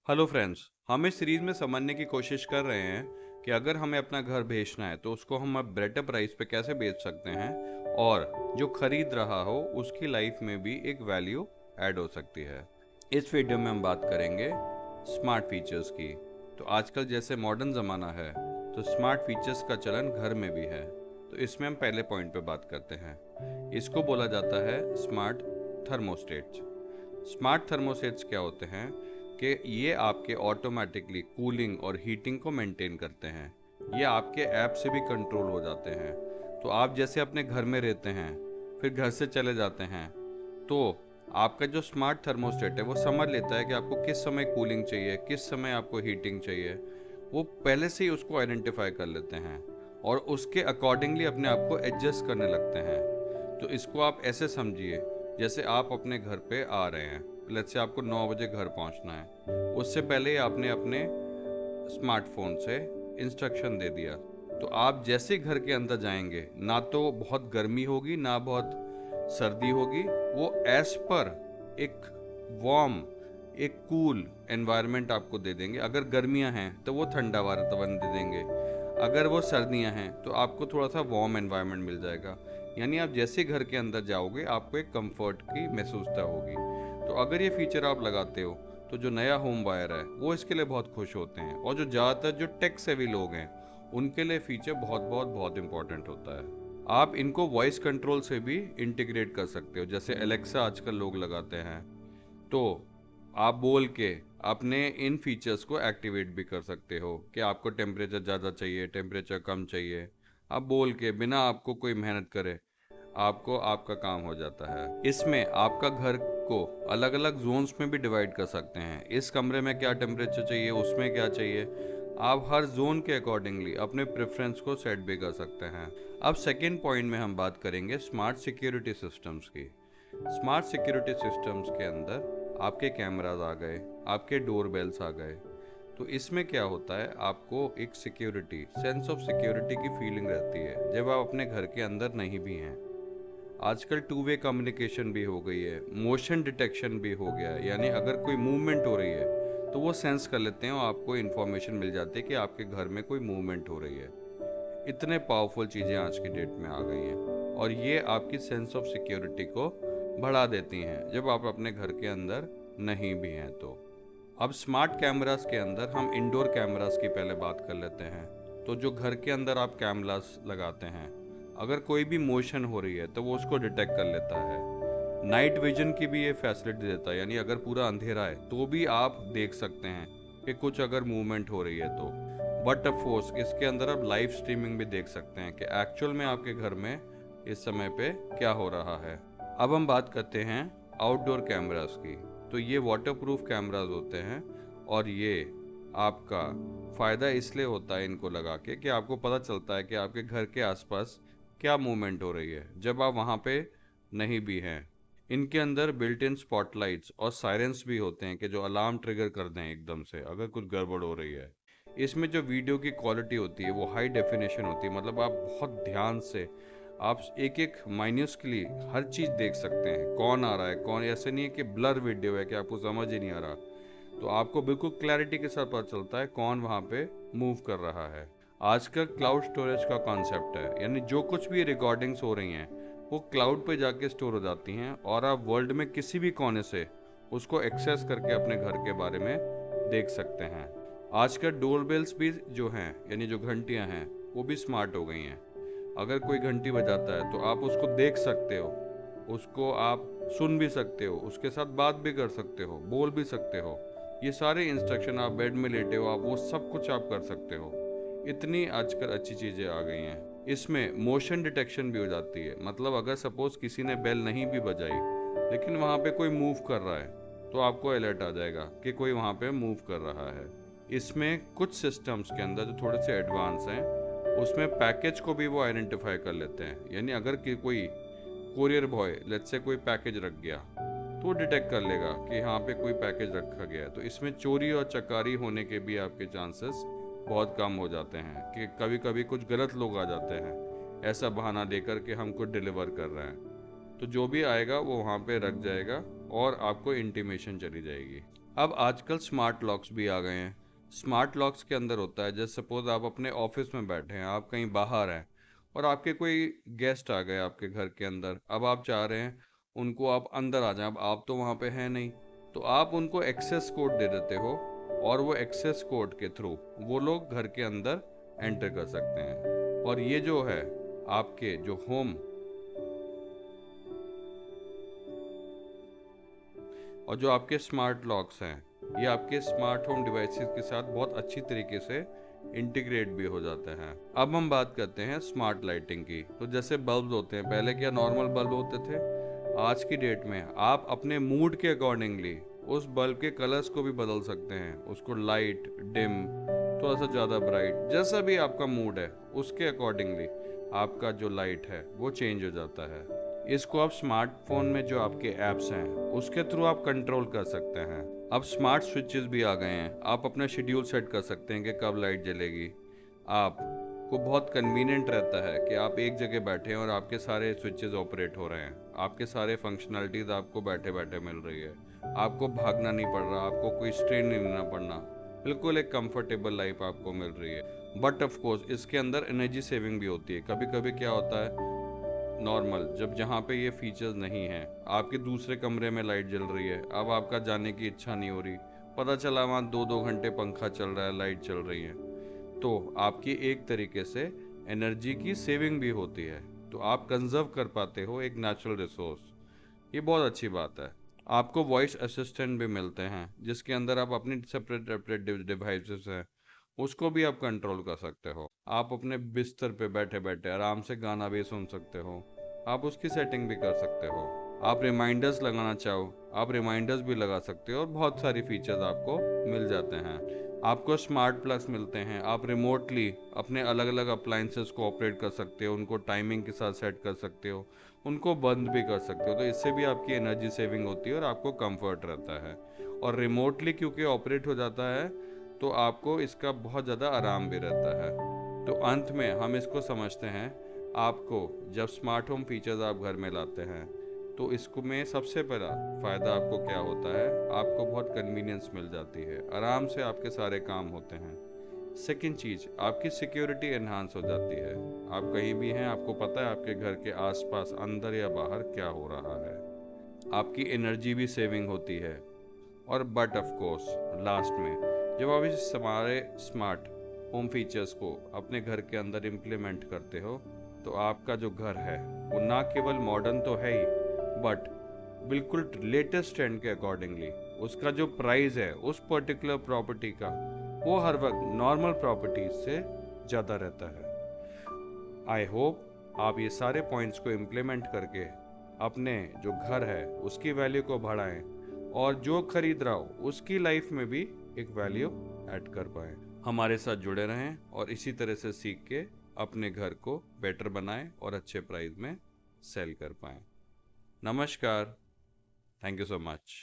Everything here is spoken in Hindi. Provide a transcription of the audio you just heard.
हेलो फ्रेंड्स, हम इस सीरीज में समझने की कोशिश कर रहे हैं कि अगर हमें अपना घर बेचना है तो उसको हम अब बेटर प्राइस पे कैसे बेच सकते हैं और जो खरीद रहा हो उसकी लाइफ में भी एक वैल्यू ऐड हो सकती है। इस वीडियो में हम बात करेंगे स्मार्ट फीचर्स की। तो आजकल जैसे मॉडर्न ज़माना है तो स्मार्ट फीचर्स का चलन घर में भी है। तो इसमें हम पहले पॉइंट पे बात करते हैं। इसको बोला जाता है स्मार्ट थर्मोस्टेट्स। स्मार्ट थर्मोस्टेट्स क्या होते हैं कि ये आपके ऑटोमेटिकली कूलिंग और हीटिंग को मेंटेन करते हैं। ये आपके ऐप से भी कंट्रोल हो जाते हैं। तो आप जैसे अपने घर में रहते हैं, फिर घर से चले जाते हैं, तो आपका जो स्मार्ट थर्मोस्टेट है वो समझ लेता है कि आपको किस समय कूलिंग चाहिए, किस समय आपको हीटिंग चाहिए। वो पहले से ही उसको आइडेंटिफाई कर लेते हैं और उसके अकॉर्डिंगली अपने आप को एडजस्ट करने लगते हैं। तो इसको आप ऐसे समझिए, जैसे आप अपने घर पे आ रहे हैं, लेट्स से आपको 9 बजे घर पहुंचना है। उससे पहले ही आपने अपने स्मार्टफोन से इंस्ट्रक्शन दे दिया। तो आप जैसे ही घर के अंदर जाएंगे, ना तो बहुत गर्मी होगी ना बहुत सर्दी होगी। वो एज पर एक वार्म, एक कूल एनवायरनमेंट आपको दे देंगे। अगर गर्मियां हैं तो वो ठंडा वातावरण दे देंगे। अगर वो सर्दियां हैं तो आपको थोड़ा सा वार्म एनवायरनमेंट मिल जाएगा। यानी आप जैसे घर के अंदर जाओगे आपको एक कंफर्ट की महसूसता होगी। तो अगर ये फीचर आप लगाते हो तो जो नया होम बायर है वो इसके लिए बहुत खुश होते हैं, और जो ज़्यादातर जो टेक सेवी लोग हैं उनके लिए फीचर बहुत बहुत बहुत इंपॉर्टेंट होता है। आप इनको वॉइस कंट्रोल से भी इंटीग्रेट कर सकते हो, जैसे एलेक्सा आजकल लोग लगाते हैं। तो आप बोल के अपने इन फीचर्स को एक्टिवेट भी कर सकते हो कि आपको टेम्परेचर ज़्यादा चाहिए, टेम्परेचर कम चाहिए। आप बोल के बिना आपको कोई मेहनत करे आपको आपका काम हो जाता है। इसमें आपका घर को अलग अलग जोन्स में भी डिवाइड कर सकते हैं। इस कमरे में क्या टेम्परेचर चाहिए, उसमें क्या चाहिए। आप हर जोन के अकॉर्डिंगली अपने प्रेफरेंस को सेट भी कर सकते हैं। अब सेकेंड पॉइंट में हम बात करेंगे स्मार्ट सिक्योरिटी सिस्टम्स की। स्मार्ट सिक्योरिटी सिस्टम्स के अंदर आपके कैमराज आ गए, आपके डोर बेल्स आ गए। तो इसमें क्या होता है, आपको एक सिक्योरिटी, सेंस ऑफ सिक्योरिटी की फीलिंग रहती है जब आप अपने घर के अंदर नहीं भी हैं। आजकल टू वे कम्युनिकेशन भी हो गई है, मोशन डिटेक्शन भी हो गया है। यानी अगर कोई मूवमेंट हो रही है तो वो सेंस कर लेते हैं और आपको इन्फॉर्मेशन मिल जाती है कि आपके घर में कोई मूवमेंट हो रही है। इतने पावरफुल चीज़ें आज की डेट में आ गई हैं, और ये आपकी सेंस ऑफ सिक्योरिटी को बढ़ा देती हैं जब आप अपने घर के अंदर नहीं भी हैं तो। अब स्मार्ट कैमरास के अंदर हम इंडोर कैमरास की पहले बात कर लेते हैं। तो जो घर के अंदर आप कैमरास लगाते हैं, अगर कोई भी मोशन हो रही है तो वो उसको डिटेक्ट कर लेता है। नाइट विजन की भी ये फैसिलिटी देता है, यानी अगर पूरा अंधेरा है तो भी आप देख सकते हैं कि कुछ अगर मूवमेंट हो रही है तो। बट ऑफ कोर्स इसके अंदर आप लाइव स्ट्रीमिंग भी देख सकते हैं कि एक्चुअल में आपके घर में इस समय पे क्या हो रहा है। अब हम बात करते हैं आउटडोर कैमरास की। तो ये वाटरप्रूफ कैमरास होते हैं, और ये आपका फ़ायदा इसलिए होता है इनको लगा के कि आपको पता चलता है कि आपके घर के आसपास क्या मूवमेंट हो रही है जब आप वहाँ पे नहीं भी हैं। इनके अंदर बिल्ट इन स्पॉटलाइट्स और सायरेंस भी होते हैं कि जो अलार्म ट्रिगर कर दें एकदम से अगर कुछ गड़बड़ हो रही है। इसमें जो वीडियो की क्वालिटी होती है वो हाई डेफिनेशन होती है, मतलब आप बहुत ध्यान से आप एक एक माइन्यूस्कली हर चीज़ देख सकते हैं, कौन आ रहा है कौन। ऐसे नहीं है कि ब्लर वीडियो है कि आपको समझ ही नहीं आ रहा। तो आपको बिल्कुल क्लैरिटी के साथ पता चलता है कौन वहाँ पे मूव कर रहा है। आजकल क्लाउड स्टोरेज का कॉन्सेप्ट है, यानी जो कुछ भी रिकॉर्डिंग्स हो रही हैं वो क्लाउड पे जाके स्टोर हो जाती हैं, और आप वर्ल्ड में किसी भी कोने से उसको एक्सेस करके अपने घर के बारे में देख सकते हैं। आजकल डोर बेल्स भी जो हैं, यानी जो घंटियां हैं, वो भी स्मार्ट हो गई हैं। अगर कोई घंटी बजाता है तो आप उसको देख सकते हो, उसको आप सुन भी सकते हो, उसके साथ बात भी कर सकते हो, बोल भी सकते हो। ये सारे इंस्ट्रक्शन, आप बेड में लेटे हो आप वो सब कुछ आप कर सकते हो। इतनी आजकल अच्छी चीज़ें आ गई हैं। इसमें मोशन डिटेक्शन भी हो जाती है, मतलब अगर सपोज किसी ने बेल नहीं भी बजाई लेकिन वहाँ पे कोई मूव कर रहा है तो आपको अलर्ट आ जाएगा कि कोई वहाँ पे मूव कर रहा है। इसमें कुछ सिस्टम्स के अंदर जो थोड़े से एडवांस हैं उसमें पैकेज को भी वो आइडेंटिफाई कर लेते हैं। यानी अगर कोई कोरियर बॉय लेट्स से कोई पैकेज रख गया तो वो डिटेक्ट कर लेगा कि यहाँ पे कोई पैकेज रखा गया है। तो इसमें चोरी और चकारी होने के भी आपके चांसेस बहुत कम हो जाते हैं कि कभी कभी कुछ गलत लोग आ जाते हैं ऐसा बहाना देकर के हम कुछ डिलीवर कर रहे हैं। तो जो भी आएगा वो वहाँ पे रख जाएगा और आपको इंटीमेशन चली जाएगी। अब आजकल स्मार्ट लॉक्स भी आ गए हैं। स्मार्ट लॉक्स के अंदर होता है, जैसे सपोज आप अपने ऑफिस में बैठे हैं, आप कहीं बाहर हैं और आपके कोई गेस्ट आ गए आपके घर के अंदर। अब आप चाह रहे हैं उनको आप अंदर आ जाएं, अब आप तो वहाँ पे हैं नहीं, तो आप उनको एक्सेस कोड दे देते हो और वो एक्सेस कोड के थ्रू वो लोग घर के अंदर एंटर कर सकते हैं। और ये जो है आपके जो होम और जो आपके स्मार्ट लॉक्स हैं, ये आपके स्मार्ट होम डिवाइसेस के साथ बहुत अच्छी तरीके से इंटीग्रेट भी हो जाते हैं। अब हम बात करते हैं स्मार्ट लाइटिंग की। तो जैसे बल्ब होते हैं, पहले क्या नॉर्मल बल्ब होते थे, आज की डेट में आप अपने मूड के अकॉर्डिंगली उस बल्ब के कलर्स को भी बदल सकते हैं, उसको लाइट, डिम, थोड़ा सा ज़्यादा ब्राइट, जैसा भी आपका मूड है उसके अकॉर्डिंगली आपका जो लाइट है वो चेंज हो जाता है। इसको आप स्मार्टफोन में जो आपके ऐप्स हैं उसके थ्रू आप कंट्रोल कर सकते हैं। अब स्मार्ट स्विचेस भी आ गए हैं, आप अपना शेड्यूल सेट कर सकते हैं कि कब लाइट जलेगी। आपको बहुत कन्वीनियंट रहता है कि आप एक जगह बैठे हैं और आपके सारे स्विचेस ऑपरेट हो रहे हैं, आपके सारे फंक्शनलिटीज आपको बैठे बैठे मिल रही है, आपको भागना नहीं पड़ रहा, आपको कोई स्ट्रेन नहीं लेना पड़ना, बिल्कुल एक कंफर्टेबल लाइफ आपको मिल रही है। बट ऑफ कोर्स इसके अंदर एनर्जी सेविंग भी होती है। कभी कभी क्या होता है, नॉर्मल जब जहाँ पे ये फीचर्स नहीं हैं, आपके दूसरे कमरे में लाइट जल रही है, अब आपका जाने की इच्छा नहीं हो रही, पता चला वहाँ 2-2 घंटे पंखा चल रहा है, लाइट चल रही है, तो आपकी एक तरीके से एनर्जी की सेविंग भी होती है, तो आप कंजर्व कर पाते हो एक नेचुरल रिसोर्स। ये बहुत अच्छी बात है। आपको वॉइस असिस्टेंट भी मिलते हैं जिसके अंदर आप अपनी सेपरेट सेपरेट डिवाइसेस हैं उसको भी आप कंट्रोल कर सकते हो। आप अपने बिस्तर पे बैठे बैठे आराम से गाना भी सुन सकते हो, आप उसकी सेटिंग भी कर सकते हो। आप रिमाइंडर्स लगाना चाहो, आप रिमाइंडर्स भी लगा सकते हो और बहुत सारी फीचर्स आपको मिल जाते हैं। आपको स्मार्ट प्लग्स मिलते हैं, आप रिमोटली अपने अलग अलग अप्लाइंसेस को ऑपरेट कर सकते हो, उनको टाइमिंग के साथ सेट कर सकते हो, उनको बंद भी कर सकते हो, तो इससे भी आपकी एनर्जी सेविंग होती है और आपको कंफर्ट रहता है। और रिमोटली क्योंकि ऑपरेट हो जाता है तो आपको इसका बहुत ज़्यादा आराम भी रहता है। तो अंत में हम इसको समझते हैं, आपको जब स्मार्ट होम फीचर्स आप घर में लाते हैं तो इसको में सबसे पहला फ़ायदा आपको क्या होता है, आपको बहुत कन्वीनियंस मिल जाती है, आराम से आपके सारे काम होते हैं। सेकंड चीज़, आपकी सिक्योरिटी एनहांस हो जाती है, आप कहीं भी हैं आपको पता है आपके घर के आसपास अंदर या बाहर क्या हो रहा है। आपकी एनर्जी भी सेविंग होती है। और बट ऑफ कोर्स लास्ट में जब आप इस हमारे स्मार्ट होम फीचर्स को अपने घर के अंदर इम्प्लीमेंट करते हो तो आपका जो घर है वो ना केवल मॉडर्न तो है ही, बट बिल्कुल लेटेस्ट ट्रेंड के अकॉर्डिंगली उसका जो प्राइस है उस पर्टिकुलर प्रॉपर्टी का वो हर वक्त नॉर्मल प्रॉपर्टीज से ज़्यादा रहता है। आई होप आप ये सारे पॉइंट्स को इम्प्लीमेंट करके अपने जो घर है उसकी वैल्यू को बढ़ाएं और जो खरीद रहा हो उसकी लाइफ में भी एक वैल्यू ऐड कर पाएं। हमारे साथ जुड़े रहें और इसी तरह से सीख के अपने घर को बेटर बनाएं और अच्छे प्राइस में सेल कर पाएं। नमस्कार, थैंक यू सो मच।